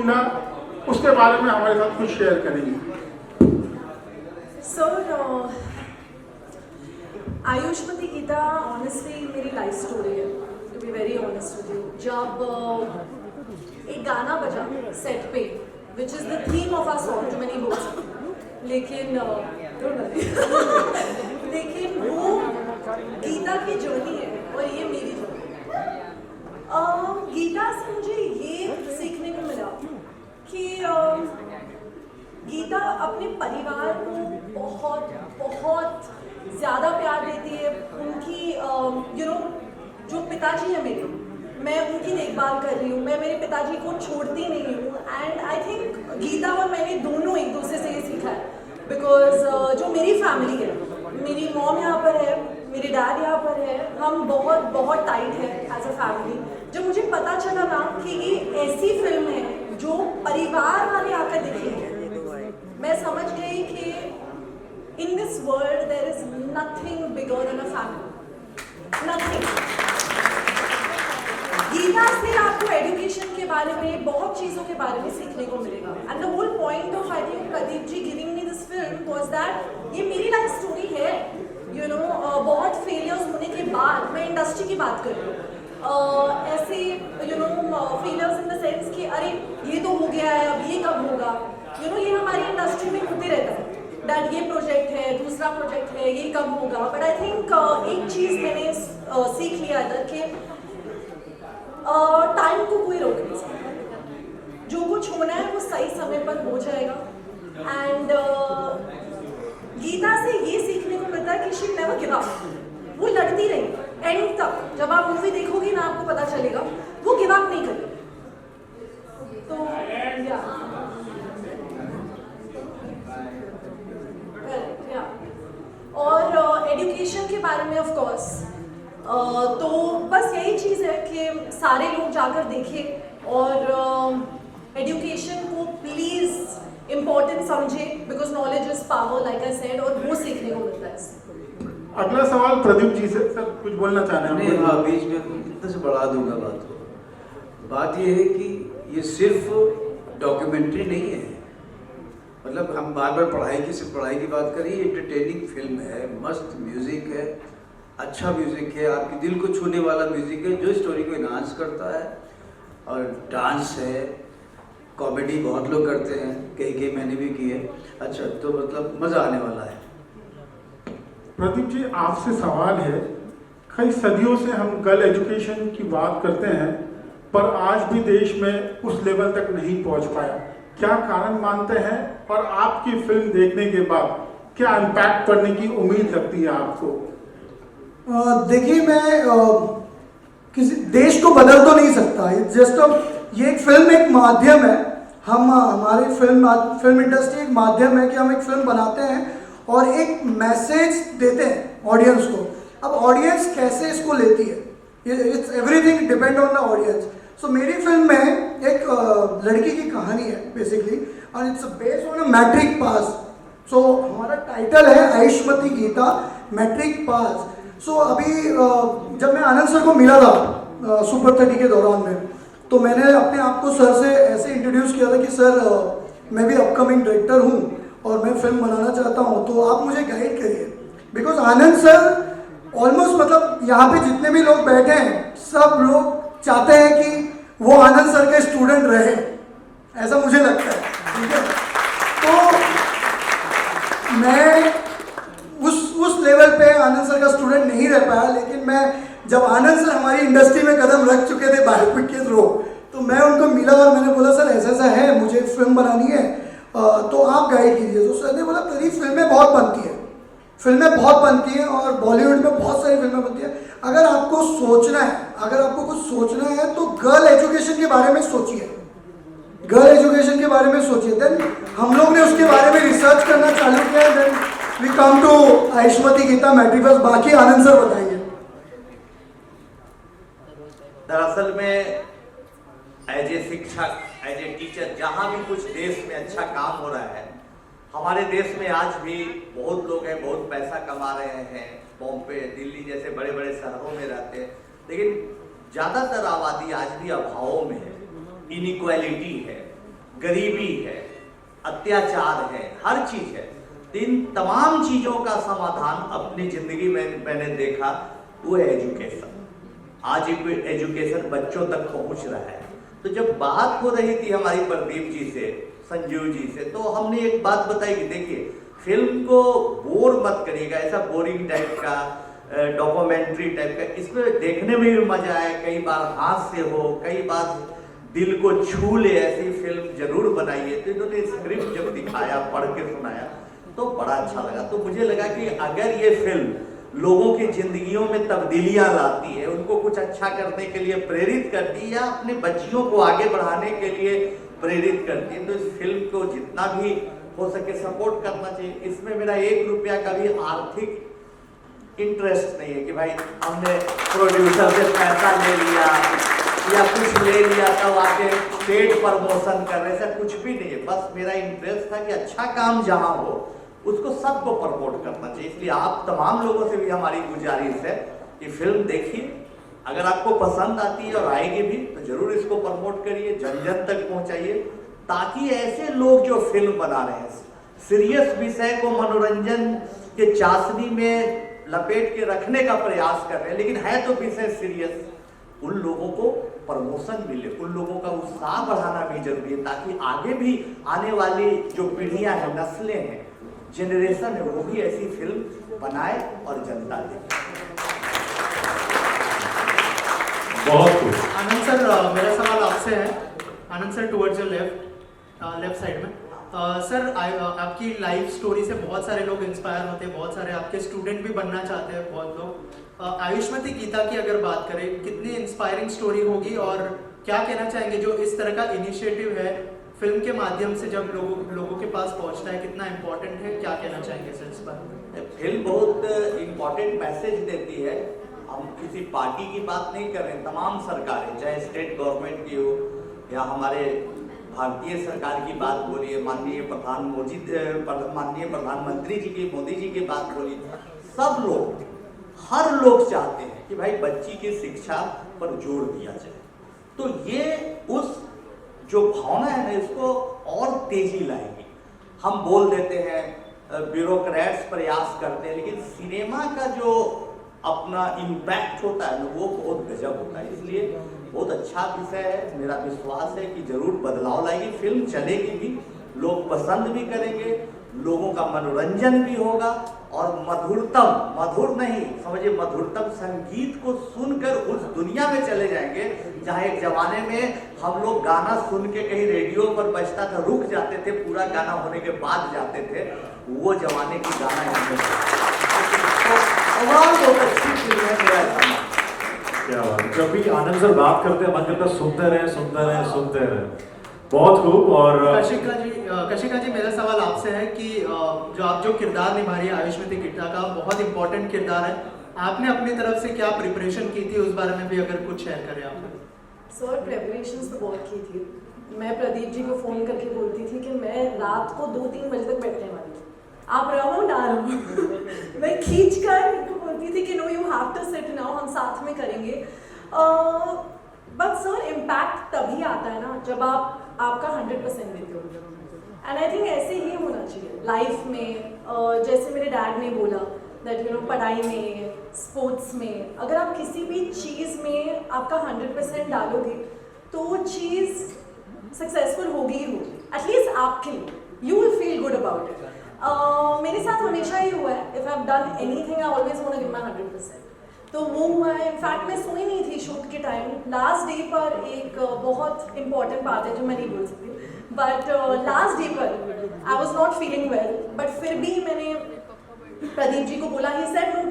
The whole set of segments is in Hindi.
चुनना, उसके बारे में हमारे साथ कुछ शेयर करेंगे। आयुष्मती गीता ऑनेस्टली मेरी लाइफ स्टोरी है, to be very honest with you. जब एक गाना बजा सेट पे which is the theme of our song, जो मैंने बोल सकती, लेकिन लेकिन वो गीता की जर्नी है और ये मेरी जर्नी है। गीता से मुझे ये सीखने को मिला कि गीता अपने परिवार को बहुत बहुत ज़्यादा प्यार देती है। उनकी जो पिताजी है मेरे, मैं उनकी देखभाल कर रही हूँ, मैं मेरे पिताजी को छोड़ती नहीं हूँ। एंड आई थिंक गीता और मैंने दोनों एक दूसरे से ये सीखा है, बिकॉज जो मेरी फैमिली है, मेरी मॉम यहाँ पर है, मेरे डैड यहाँ पर है, हम बहुत बहुत टाइट है एज अ फैमिली। जब मुझे पता चला ना कि ये ऐसी फिल्म है जो परिवार वाले आकर देखेंगे, मैं समझ गई कि in this world there is nothing bigger than a family, nothing. Geeta से आपको एजुकेशन के बारे में, बहुत चीज़ों के बारे में सीखने को मिलेगा। And the whole point of I think Pradeep ji giving me this film was that ये मेरी लाइफ स्टोरी है। बहुत फेलियर्स होने के बाद, मैं इंडस्ट्री की बात कर रही हूँ, ऐसे फेलियर्स इन द सेंस कि अरे ये तो हो गया है, अब ये कब होगा, ये हमारी इंडस्ट्री में होते रहता है, दैट ये प्रोजेक्ट है, दूसरा प्रोजेक्ट है, ये कब होगा। बट आई थिंक एक चीज़ मैंने सीख लिया इधर कि टाइम को कोई रोक नहीं सकता, जो कुछ होना है वो सही समय पर हो जाएगा। एंड गीता से ये सीखने को मिलता है कि शी नेवर गिव अप, वो लड़ती रही एंड तक। जब आप मूवी देखोगी ना आपको पता चलेगा वो गिव अप नहीं करी। तो और एजुकेशन के बारे में ऑफ कोर्स तो बस यही चीज़ है कि सारे लोग जाकर देखें और एजुकेशन को प्लीज़ इम्पोर्टेंट समझे, because knowledge is power like I said, और वो सीखने को मिलता है इससे। अगला सवाल प्रदीप जी से। सर कुछ बोलना चाह रहे हैं? हाँ, बीच में कितने से बढ़ा दूंगा बात को। बात ये है कि ये सिर्फ डॉक्यूमेंट्री नहीं है, मतलब हम बार बार पढ़ाई की बात करें, एंटरटेनिंग फिल्म है, मस्त म्यूजिक है, अच्छा म्यूजिक है, आपके दिल को छूने वाला म्यूजिक है जो स्टोरी को इन्हांस करता है, और डांस है, कॉमेडी बहुत लोग करते हैं, कई मैंने भी की है। अच्छा, तो मतलब मज़ा आने वाला है। प्रदीप जी आपसे सवाल है, कई सदियों से हम गर्ल एजुकेशन की बात करते हैं पर आज भी देश में उस लेवल तक नहीं पहुंच पाया, क्या कारण मानते हैं? और आपकी फिल्म देखने के बाद क्या इम्पैक्ट पड़ने की उम्मीद लगती है आपको? देखिए, मैं किसी देश को बदल तो नहीं सकता, ये एक फिल्म एक माध्यम है। हमारी फिल्म इंडस्ट्री एक माध्यम है कि हम एक फिल्म बनाते हैं और एक मैसेज देते हैं ऑडियंस को। अब ऑडियंस कैसे इसको लेती है, it's everything depend on the audience. So मेरी फिल्म में एक लड़की की कहानी है बेसिकली, और it's based on a matric pass. So हमारा टाइटल है आयुष्मती गीता मैट्रिक पास। सो अभी जब मैं आनंद सर को मिला था सुपर 30 के दौरान में, तो मैंने अपने आप को सर से ऐसे इंट्रोड्यूस किया था कि सर मैं भी अपकमिंग डायरेक्टर हूँ और मैं फिल्म बनाना चाहता हूँ, तो आप मुझे गाइड करिए। बिकॉज आनंद सर ऑलमोस्ट, मतलब यहाँ पे जितने भी लोग बैठे हैं सब लोग चाहते हैं कि वो आनंद सर के स्टूडेंट रहे, ऐसा मुझे लगता है, ठीक है। तो मैं उस लेवल पे आनंद सर का स्टूडेंट नहीं रह पाया, लेकिन मैं जब आनंद सर हमारी इंडस्ट्री में कदम रख चुके थे बायोपिक के थ्रू, तो मैं उनको मिला और मैंने बोला सर ऐसा है, मुझे फिल्म बनानी है, तो आप गाइड कीजिए। तो सर ने बोला तेरी फिल्में बहुत बनती हैं और बॉलीवुड में बहुत सारी फिल्में बनती हैं, अगर आपको कुछ सोचना है तो गर्ल एजुकेशन के बारे में सोचिए, देन हम लोग ने उसके बारे में रिसर्च करना चालू किया, then we come to Ayushmati Geeta matric pass. बाकी आनंद सर बताएंगे। दरअसल में एज ए शिक्षक, एज ए टीचर, जहाँ भी कुछ देश में अच्छा काम हो रहा है, हमारे देश में आज भी बहुत लोग हैं, बहुत पैसा कमा रहे हैं, बॉम्बे, दिल्ली जैसे बड़े बड़े शहरों में रहते हैं, लेकिन ज़्यादातर आबादी आज भी अभावों में है, इनइक्वालिटी है। गरीबी है, अत्याचार है, हर चीज है। तो इन तमाम चीजों का समाधान अपनी जिंदगी में मैंने देखा, वो है एजुकेशन। आज एजुकेशन बच्चों तक पहुंच रहा है। तो जब बात हो रही थी हमारी प्रदीप जी से, संजीव जी से, तो हमने एक बात बताई कि देखिए फिल्म को बोर मत करिएगा, ऐसा बोरिंग टाइप का डॉक्यूमेंट्री टाइप का, इसमें देखने में भी मजा आए, कई बार हास्य हो, कई बार दिल को छू ले, ऐसी फिल्म जरूर बनाइए। तो इन्होंने स्क्रिप्ट जब दिखाया, पढ़ के सुनाया, तो बड़ा अच्छा लगा। तो मुझे लगा कि अगर ये फिल्म लोगों की जिंदगियों में तब्दीलियां लाती है, उनको कुछ अच्छा करने के लिए प्रेरित करती है, या अपने बच्चियों को आगे बढ़ाने के लिए प्रेरित करती है, तो इस फिल्म को जितना भी हो सके सपोर्ट करना चाहिए। इसमें मेरा 1 रुपया का भी आर्थिक इंटरेस्ट नहीं है कि भाई हमने प्रोड्यूसर से पैसा ले लिया या कुछ ले लिया तब आके पेड प्रमोशन कर रहे, ऐसा कुछ भी नहीं है। बस मेरा इंटरेस्ट था कि अच्छा काम जहाँ हो उसको सबको प्रमोट करना चाहिए। इसलिए आप तमाम लोगों से भी हमारी गुजारिश है कि फिल्म देखिए, अगर आपको पसंद आती है और आएगी भी तो जरूर इसको प्रमोट करिए, जन जन तक पहुंचाइए, ताकि ऐसे लोग जो फिल्म बना रहे हैं, सीरियस विषय को मनोरंजन के चाशनी में लपेट के रखने का प्रयास कर रहे हैं, लेकिन है तो विषय सीरियस, उन लोगों को प्रमोशन मिले, उन लोगों का उत्साह बढ़ाना भी जरूरी है, ताकि आगे भी आने वाली जो पीढ़ियां हैं, नस्लें हैं, जनरेशन है, वो भी ऐसी फिल्म बनाए और जनता देखे। बहुत कुछ। आनंद सर, मेरा सवाल आपसे है। Anand sir, towards your left side में। सर, आपकी लाइफ स्टोरी से बहुत सारे लोग इंस्पायर होते हैं, बहुत सारे आपके स्टूडेंट भी बनना चाहते हैं बहुत लोग। आयुष्मती गीता की अगर बात करें, कितनी इंस्पायरिंग स्टोरी होगी और क्या कहना चाहेंगे जो इस तरह का इनिशिएटिव है फिल्म के माध्यम से जब लोगों के पास पहुंचता है, कितना इम्पोर्टेंट है, क्या कहना चाहेंगे सर इस पर? फिल्म बहुत इम्पोर्टेंट मैसेज देती है। हम किसी पार्टी की बात नहीं कर रहे हैं, तमाम सरकारें, चाहे स्टेट गवर्नमेंट की हो या हमारे भारतीय सरकार की बात बोलिए, माननीय प्रधानमंत्री जी की, मोदी जी की बात बोलिए, सब लोग, हर लोग चाहते हैं कि भाई बच्ची की शिक्षा पर जोर दिया जाए। तो ये उस जो भावना है ना, इसको और तेजी लाएगी। हम बोल देते हैं, ब्यूरोक्रेट्स प्रयास करते हैं, लेकिन सिनेमा का जो अपना इम्पैक्ट होता है ना, वो बहुत गजब होता है। इसलिए बहुत अच्छा विषय है, मेरा विश्वास है कि जरूर बदलाव लाएगी, फिल्म चलेगी भी, लोग पसंद भी करेंगे, लोगों का मनोरंजन भी होगा, और मधुर नहीं समझिए, मधुरतम संगीत को सुनकर उस दुनिया में चले जाएंगे जहाँ एक जमाने में हम लोग गाना सुन के कहीं रेडियो पर बजता था, रुक जाते थे, पूरा गाना होने के बाद जाते थे, वो जमाने की गाना बहुत अच्छी फिल्म है। मेरा क्या बात, जब भी आनंद सर बात करते हैं मन करता सुनते रहे। बहुत खूब। और कशिका जी, मेरा सवाल आपसे है कि जो किरदार निभा रही है आयुष्मती गीता का, बहुत इंपॉर्टेंट किरदार है, आपने अपनी तरफ से क्या प्रिपरेशन की थी, उस बारे में भी अगर कुछ शेयर करें आप। सर, प्रिपरेशंस तो बहुत की थी। मैं प्रदीप जी को फ़ोन करके बोलती थी कि मैं रात को 2-3 बजे तक बैठने वाली हूँ, आप रहो ना रहो। मैं खींच कर इनको बोलती थी कि no, you have to sit now, हम साथ में करेंगे। बट सर, इम्पैक्ट तभी आता है ना जब आप आपका 100% देते हो। एंड आई थिंक ऐसे ही होना चाहिए लाइफ में। जैसे मेरे डैड ने बोला दैट यू नो, पढ़ाई में, स्पोर्ट्स में, अगर आप किसी भी चीज़ में आपका 100% डालोगे तो वो चीज़ सक्सेसफुल होगी ही होगी, एटलीस्ट आपके लिए। You will feel good about it. मेरे साथ हमेशा ही हुआ है, if I have done anything I always want to give my 100%। तो वो हुआ है। इनफैक्ट मैं सोई नहीं थी शूट के टाइम। लास्ट डे पर एक बहुत इंपॉर्टेंट बात है जो मैं नहीं बोल सकती, बट लास्ट डे पर I was not feeling well, but फिर भी मैंने प्रदीप जी को बोला, he said no,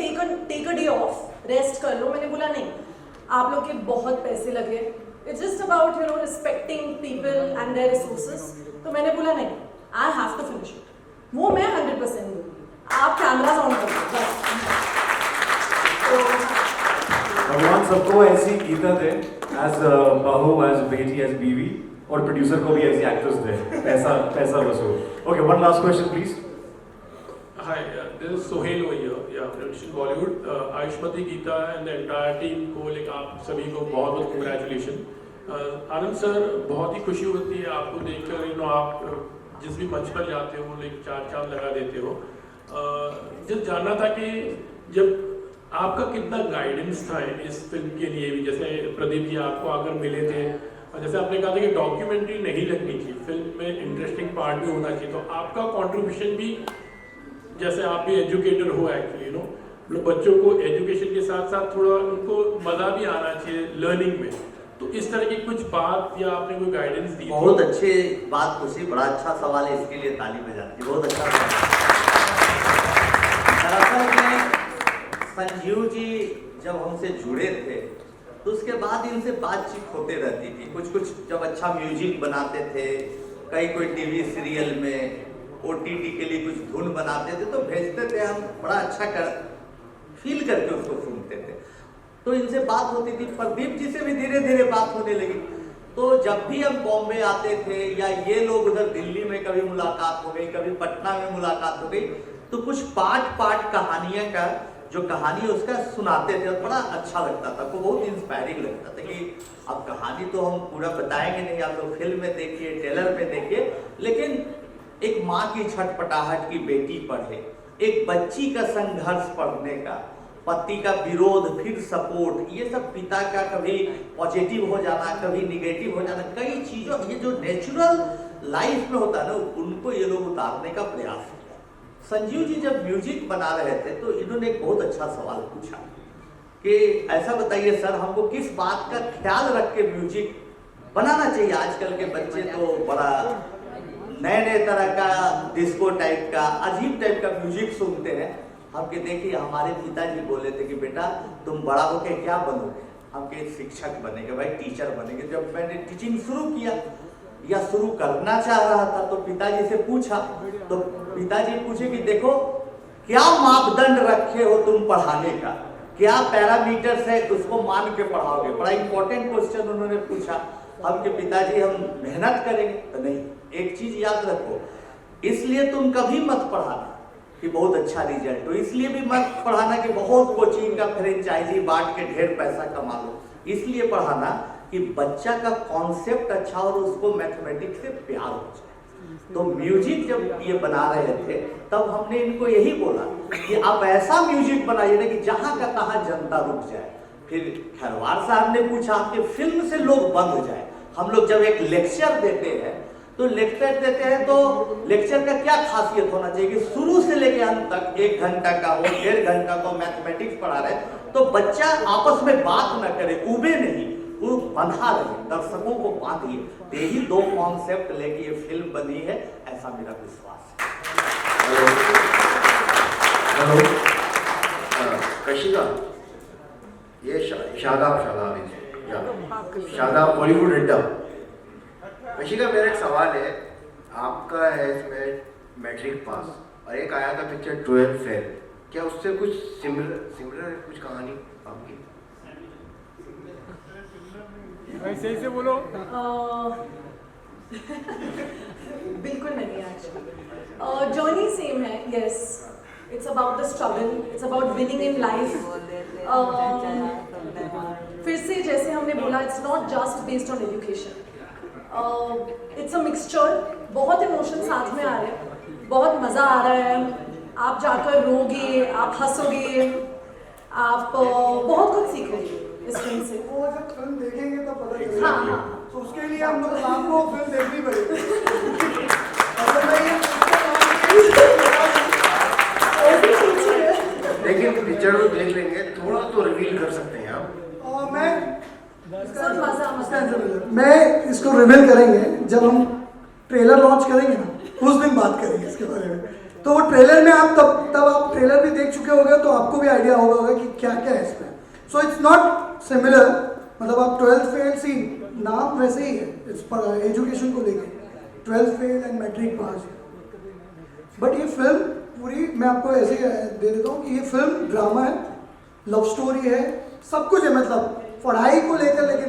take a day off, rest कर लो। मैंने बोला नहीं, आप लोग के बहुत पैसे लगे, it's just about you know respecting people and their resources. तो मैंने बोला नहीं, I have to finish it. वो मैं 100% दूंगी, आप कैमरास ऑन कर दो बस। भगवान सबको ऐसी गीता दे, एज बहू, एज बेटी, एज बीवी, और प्रोड्यूसर को भी ऐसी एक्टर्स दे, पैसा वसूल। Okay, one last question please. Hi, this is Sohail over here. Yeah, Production Bollywood. Ayushmati Geeta and the entire team को, like आप सभी को बहुत बहुत congratulations. आनंद सर, बहुत ही खुशी होती है आपको देखकर, आप जिस भी मंच पर जाते हो एक चार चांद लगा देते हो। जब जानना था कि जब आपका कितना गाइडेंस था इस फिल्म के लिए भी, जैसे प्रदीप जी आपको आकर मिले थे और जैसे आपने कहा था कि डॉक्यूमेंट्री नहीं लगनी चाहिए, फिल्म में इंटरेस्टिंग पार्ट भी होना चाहिए, तो आपका कंट्रीब्यूशन भी, जैसे आप भी एजुकेटर हो एक्चुअली, मतलब बच्चों को एजुकेशन के साथ साथ थोड़ा उनको मज़ा भी आना चाहिए लर्निंग में, तो इस तरह की कुछ बात या आपने कोई गाइडेंस दी? बहुत अच्छे बात पूछी, बड़ा अच्छा सवाल है, इसके लिए ताली बजाती है, बहुत अच्छा सवाल। दरअसल में संजीव जी जब हमसे जुड़े थे तो उसके बाद इनसे बातचीत होते रहती थी, कुछ जब अच्छा म्यूजिक बनाते थे, कहीं कोई टीवी सीरियल में OTT के लिए कुछ धुन बनाते थे तो भेजते थे, हम बड़ा अच्छा फील करके उसको सुनते थे, तो इनसे बात होती थी। प्रदीप जी से भी धीरे धीरे बात होने लगी, तो जब भी हम बॉम्बे आते थे या ये लोग उधर दिल्ली में कभी मुलाकात हो गई, कभी पटना में मुलाकात हो गई, तो कुछ पार्ट कहानियां का जो कहानी उसका सुनाते थे और बड़ा अच्छा लगता था, वो बहुत इंस्पायरिंग लगता था कि अब कहानी तो हम पूरा बताएंगे नहीं, आप लोग फिल्म में देखिए, ट्रेलर में देखिए, लेकिन एक माँ की छटपटाहट की बेटी पढ़े, एक बच्ची का संघर्ष पढ़ने का, पति का विरोध फिर सपोर्ट, ये सब पिता का कभी पॉजिटिव हो जाना, कभी निगेटिव हो जाना, कई चीजों, ये जो नेचुरल लाइफ में होता है ना, उनको ये लोग उतारने का प्रयास किया। संजीव जी जब म्यूजिक बना रहे थे तो इन्होंने एक बहुत अच्छा सवाल पूछा कि ऐसा बताइए सर, हमको किस बात का ख्याल रख के म्यूजिक बनाना चाहिए? आजकल के बच्चे तो बड़ा नए तरह का डिस्को टाइप का, अजीब टाइप का म्यूजिक सुनते हैं। हम के देखिए, हमारे पिताजी बोले थे कि बेटा तुम बड़ा होके क्या बनोगे? हम के शिक्षक बनेंगे भाई, टीचर बनेंगे। जब मैंने टीचिंग शुरू किया या शुरू करना चाह रहा था तो पिताजी से पूछा, तो पिताजी पूछे कि देखो क्या मापदंड रखे हो तुम पढ़ाने का, क्या पैरामीटर्स है उसको मान के पढ़ाओगे? बड़ा इंपॉर्टेंट क्वेश्चन उन्होंने पूछा। हम के पिताजी हम मेहनत करेंगे, तो नहीं, एक चीज याद रखो, इसलिए तुम कभी मत पढ़ाना कि बहुत अच्छा रिजल्ट हो, इसलिए भी मत पढ़ाना कि बहुत कोचिंग का फ्रेंचाइजी बांट के ढेर पैसा कमा लो, इसलिए पढ़ाना कि बच्चा का कॉन्सेप्ट अच्छा और उसको मैथमेटिक्स से प्यार हो जाए। तो म्यूजिक जब ये बना रहे थे तब हमने इनको यही बोला कि आप ऐसा म्यूजिक बनाइए ना कि जहां का तहां जनता रुक जाए। फिर खरवार साहब ने पूछा आपके फिल्म से लोग बंध जाए। हम लोग जब एक लेक्चर देते हैं तो लेक्चर देते हैं तो लेक्चर का क्या खासियत होना चाहिए कि शुरू से लेकर अंत तक 1 घंटा का हो, 1.5 घंटा का मैथमेटिक्स पढ़ा रहे तो बच्चा आपस में बात न करे, उबे नहीं, वो बंधा रहे, दर्शकों को बांधिए। यही 2 कॉन्सेप्ट लेके ये फिल्म बनी है, ऐसा मेरा विश्वास है। हेलो कशिका, ये शादाब बॉलीवुड अड्डा। कशिका, मेरा एक सवाल है, आपका है इसमें मैट्रिक पास और एक आया था पिक्चर 12 फेल, क्या उससे कुछ सिमिलर कुछ कहानी आपकी? सही से बोलो। बिल्कुल नहीं, एक्चुअली जर्नी सेम है। Yes, it's about the struggle, it's about winning in life. फिर से जैसे हमने बोला, it's not just based on education, it's a mixture. बहुत इमोशन साथ में आ रहे हैं, बहुत मज़ा आ रहा है, आप जाकर रोगे, आप हंसोगे, आप बहुत कुछ सीखोगे इस फिल्म से। वो जब फिल्म देखेंगे तो पता चलेगा। हाँ। तो उसके लिए हम लोग आपको फिल्म देखनी पड़ेगी। लेकिन पिक्चर को देख लेंगे, थोड़ा तो रिवील कर सकते हैं आप? मैं इसको रिवील करेंगे जब हम ट्रेलर लॉन्च करेंगे ना, उस दिन बात करेंगे इसके बारे में। तो वो ट्रेलर में आप तब आप ट्रेलर भी देख चुके होंगे तो आपको भी आइडिया होगा कि क्या क्या है इसमें। सो इट्स नॉट सिमिलर, मतलब आप 12th फेल सी नाम वैसे ही है, इट्स एजुकेशन को लेके 12th fail and matric pass. But ये फिल्म पूरी मैं आपको ऐसे ही दे देता हूँ कि ये फिल्म ड्रामा है, लव स्टोरी है, सब कुछ है, मतलब पढ़ाई को लेकर, लेकिन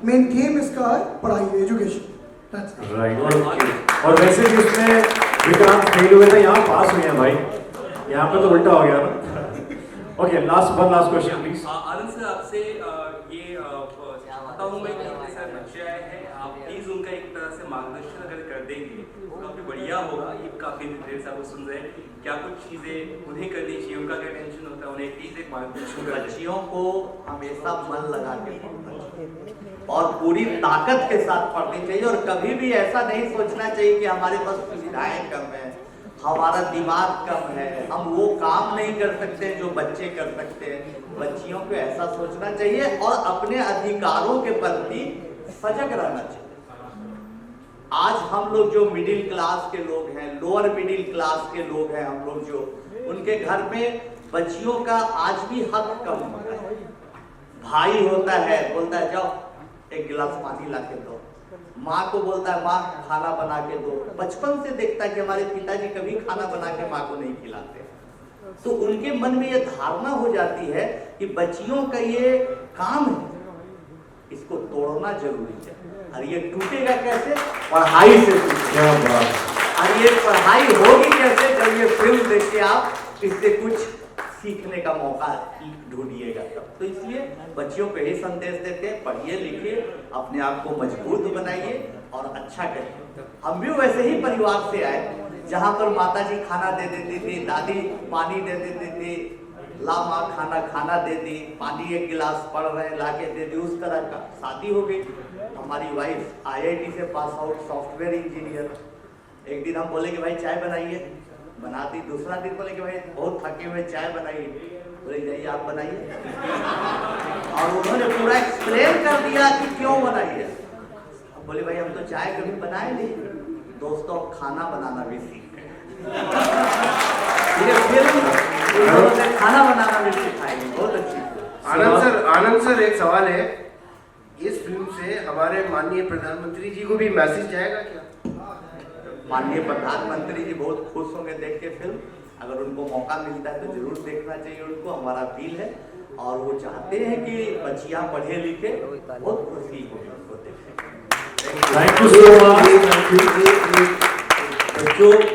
मेन थीम इसका है पढ़ाई, एजुकेशन। राइट। और वैसे भी उसमें विक्रांत फेल हुए थे, यहाँ पास हुए हैं भाई, यहाँ पे तो उल्टा हो गया ना। Okay, one last question please. Anand sir, आपसे ये चाहता हूँ मैं कि जैसे बच्चे आए हैं आप प्लीज़ उनका एक तरह से मार्गदर्शन अगर कर देंगे तो काफ़ी बढ़िया होगा। ये काफ़ी देर से आपको सुन रहे हैं, क्या कुछ चीज़ें उन्हें करनी चाहिए, उनका क्या टेंशन होता है, उन्हें प्लीज़ एक मार्गदर्शन कर दें। बच्चियों को हमेशा मन लगा के पढ़ना चाहिए और पूरी ताकत के साथ पढ़नी चाहिए और कभी भी ऐसा नहीं सोचना चाहिए कि हमारे पास सुविधाएं कम है, हमारा दिमाग कम है, हम वो काम नहीं कर सकते जो बच्चे कर सकते हैं। बच्चियों को ऐसा सोचना चाहिए और अपने अधिकारों के प्रति सजग रहना चाहिए। आज हम लोग जो मिडिल क्लास के लोग हैं, लोअर मिडिल क्लास के लोग हैं, हम लोग जो उनके घर में बच्चियों का आज भी हक कम होता है। भाई होता है, बोलता है जाओ एक गिलास पानी ला के दो, माँ को बोलता है माँ खाना बना के दो। बचपन से देखता है कि हमारे पिताजी कभी खाना बना के माँ को नहीं खिलाते, तो उनके मन में ये धारणा हो जाती है कि बच्चियों का ये काम है, इसको तोड़ना जरूरी है। और ये टूटेगा कैसे? पढ़ाई से टूटेगा। और ये पढ़ाई होगी कैसे? जब ये फिल्म देख के आप इससे कुछ सीखने का मौका ढूंढिएगा तब। तो इसलिए बच्चियों को यही संदेश देते हैं, पढ़िए लिखिए, अपने आप को मजबूत बनाइए और अच्छा करिए। हम भी वैसे ही परिवार से आए जहाँ पर माताजी खाना दे देती थी, दादी पानी दे देती थी, ला माँ खाना दे दी, पानी एक गिलास पड़ रहे ला के दे दी, उस तरह का। शादी हो गई, हमारी वाइफ IIT से पास आउट सॉफ्टवेयर इंजीनियर। एक दिन हम बोले कि भाई चाय बनाइए, बनाती। दूसरा दिन बोले कि भाई बहुत थके हुए चाय बनाइए, बोले जाइए आप बनाइए। और उन्होंने पूरा एक्सप्लेन कर दिया कि क्यों बनाइए। अब बोले भाई हम तो चाय कभी बनाए नहीं। दोस्तों खाना बनाना भी सीख ये फिल्म उन्होंने खाना बनाना भी सिखाएंगे, बहुत अच्छी। आनंद सर एक सवाल है, इस फिल्म से हमारे माननीय प्रधानमंत्री जी को भी मैसेज जाएगा क्या? माननीय प्रधानमंत्री जी बहुत खुश होंगे देख के फिल्म। अगर उनको मौका मिलता है तो जरूर देखना चाहिए उनको, हमारा अपील है। और वो चाहते हैं कि बच्चियां पढ़े लिखे, बहुत खुशी होगी उनको देख के। Thank you so much.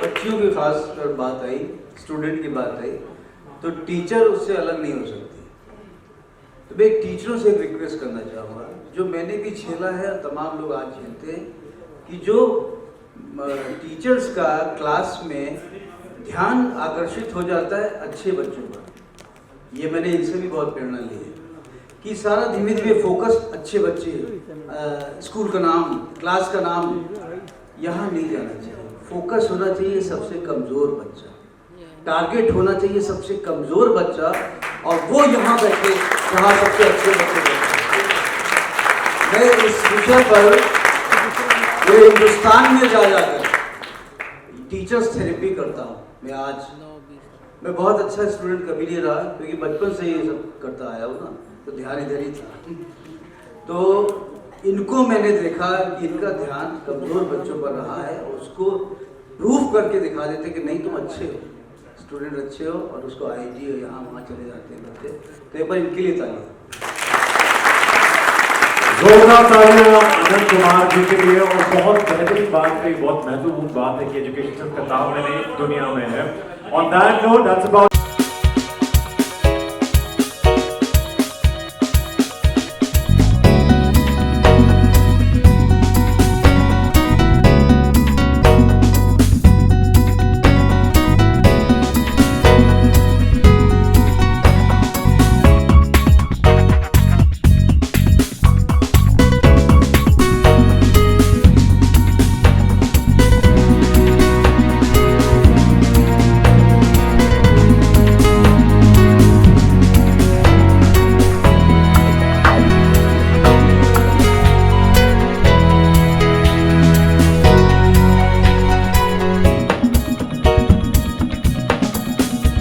बच्चियों की खास कर बात आई, स्टूडेंट की बात आई, तो टीचर उससे अलग नहीं हो सकती। तो मैं एक टीचरों से एक रिक्वेस्ट करना चाहूँगा, जो मैंने भी झेला है और तमाम लोग आज झेलते हैं, कि जो टीचर्स का क्लास में ध्यान आकर्षित हो जाता है अच्छे बच्चों पर। ये मैंने इनसे भी बहुत प्रेरणा ली है कि सारा धीमे धीमे फोकस अच्छे बच्चे, स्कूल का नाम, क्लास का नाम, यहाँ नहीं जाना चाहिए। फोकस होना चाहिए सबसे कमज़ोर बच्चा, टारगेट होना चाहिए सबसे कमज़ोर बच्चा, और वो यहाँ बैठे जहाँ सबसे अच्छे बच्चे बैठे। मैं इस विषय पर पूरे हिंदुस्तान में जा जाकर टीचर्स थेरेपी करता हूँ। मैं बहुत अच्छा स्टूडेंट कभी नहीं रहा, क्योंकि बचपन से ये सब करता आया हूँ ना, तो ध्यान इधर ही था। तो इनको मैंने देखा कि इनका ध्यान कमज़ोर बच्चों पर रहा है, और उसको प्रूफ करके दिखा देते कि नहीं तुम अच्छे हो, स्टूडेंट अच्छे हो, और उसको IIT हो यहाँ वहाँ चले जाते हैं बच्चे। तो एक बार इनके लिए तालियां। जोरदार तालियां आनंद कुमार जी के लिए। और बहुत बेहतरीन बात कही, बहुत महत्वपूर्ण बात है कि एजुकेशन सिर्फ किताब में नहीं दुनिया में है। On that note, that's about